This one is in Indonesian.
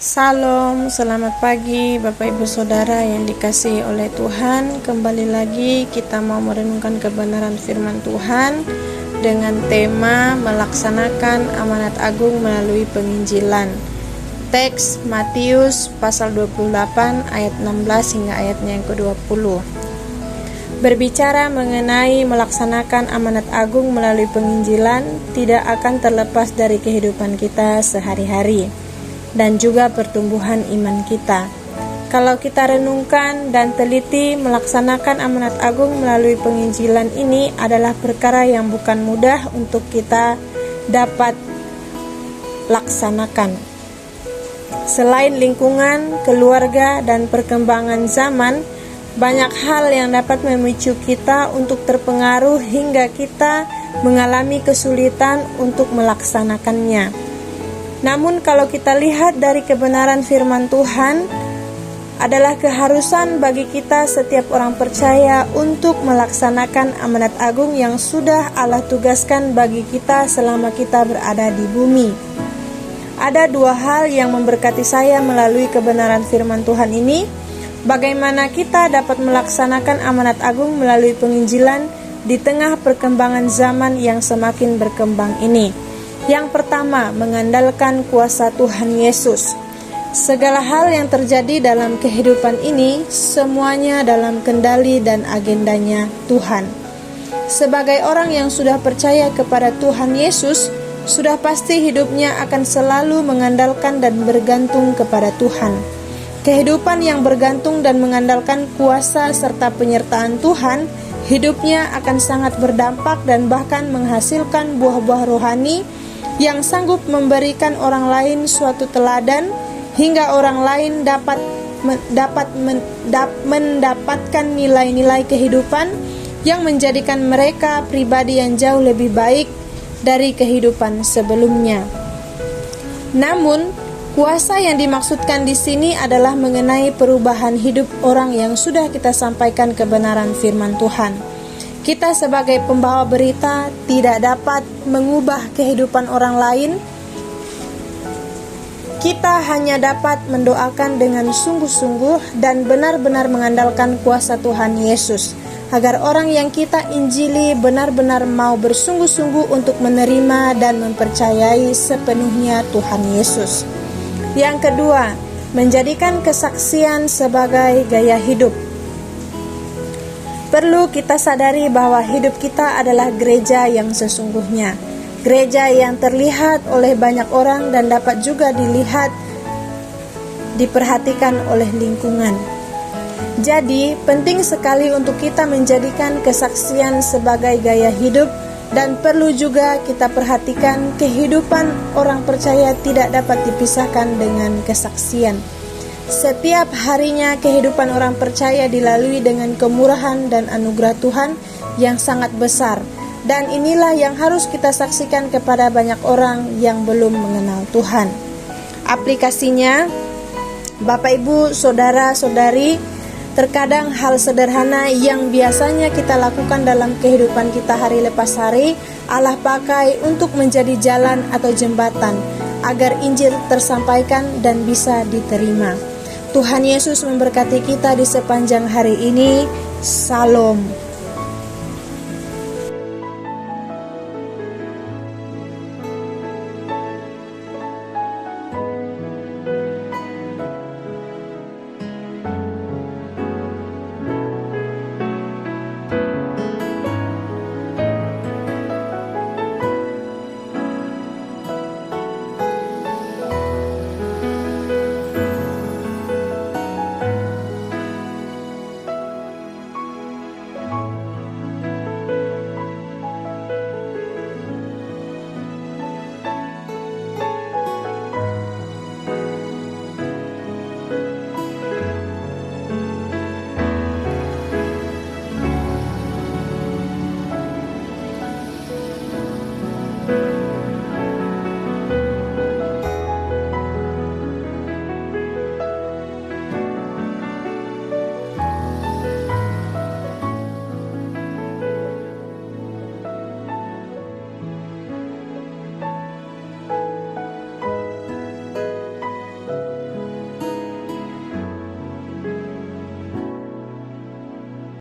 Salam, selamat pagi Bapak Ibu Saudara yang dikasihi oleh Tuhan. Kembali lagi kita mau merenungkan kebenaran firman Tuhan dengan tema melaksanakan amanat agung melalui penginjilan. Teks Matius pasal 28 ayat 16 hingga ayatnya yang ke-20. Berbicara mengenai melaksanakan amanat agung melalui penginjilan tidak akan terlepas dari kehidupan kita sehari-hari dan juga pertumbuhan iman kita. Kalau kita renungkan dan teliti, melaksanakan amanat agung melalui penginjilan ini adalah perkara yang bukan mudah untuk kita dapat laksanakan. Selain lingkungan, keluarga, dan perkembangan zaman, banyak hal yang dapat memicu kita untuk terpengaruh hingga kita mengalami kesulitan untuk melaksanakannya. Namun kalau kita lihat dari kebenaran firman Tuhan, adalah keharusan bagi kita setiap orang percaya untuk melaksanakan amanat agung yang sudah Allah tugaskan bagi kita selama kita berada di bumi. Ada dua hal yang memberkati saya melalui kebenaran firman Tuhan ini, bagaimana kita dapat melaksanakan amanat agung melalui penginjilan di tengah perkembangan zaman yang semakin berkembang ini. Yang pertama, mengandalkan kuasa Tuhan Yesus. Segala hal yang terjadi dalam kehidupan ini, semuanya dalam kendali dan agendanya Tuhan. Sebagai orang yang sudah percaya kepada Tuhan Yesus, sudah pasti hidupnya akan selalu mengandalkan dan bergantung kepada Tuhan. Kehidupan yang bergantung dan mengandalkan kuasa serta penyertaan Tuhan, hidupnya akan sangat berdampak dan bahkan menghasilkan buah-buah rohani yang sanggup memberikan orang lain suatu teladan hingga orang lain dapat mendapatkan nilai-nilai kehidupan yang menjadikan mereka pribadi yang jauh lebih baik dari kehidupan sebelumnya. Namun, kuasa yang dimaksudkan di sini adalah mengenai perubahan hidup orang yang sudah kita sampaikan kebenaran firman Tuhan. Kita sebagai pembawa berita tidak dapat mengubah kehidupan orang lain. Kita hanya dapat mendoakan dengan sungguh-sungguh dan benar-benar mengandalkan kuasa Tuhan Yesus, agar orang yang kita injili benar-benar mau bersungguh-sungguh untuk menerima dan mempercayai sepenuhnya Tuhan Yesus. Yang kedua, menjadikan kesaksian sebagai gaya hidup. Perlu kita sadari bahwa hidup kita adalah gereja yang sesungguhnya. Gereja yang terlihat oleh banyak orang dan dapat juga diperhatikan oleh lingkungan. Jadi, penting sekali untuk kita menjadikan kesaksian sebagai gaya hidup dan perlu juga kita perhatikan kehidupan orang percaya tidak dapat dipisahkan dengan kesaksian. Setiap harinya kehidupan orang percaya dilalui dengan kemurahan dan anugerah Tuhan yang sangat besar. Dan inilah yang harus kita saksikan kepada banyak orang yang belum mengenal Tuhan. Aplikasinya, Bapak Ibu, Saudara-saudari, terkadang hal sederhana yang biasanya kita lakukan dalam kehidupan kita hari lepas hari, Allah pakai untuk menjadi jalan atau jembatan agar Injil tersampaikan dan bisa diterima. Tuhan Yesus memberkati kita di sepanjang hari ini. Salam.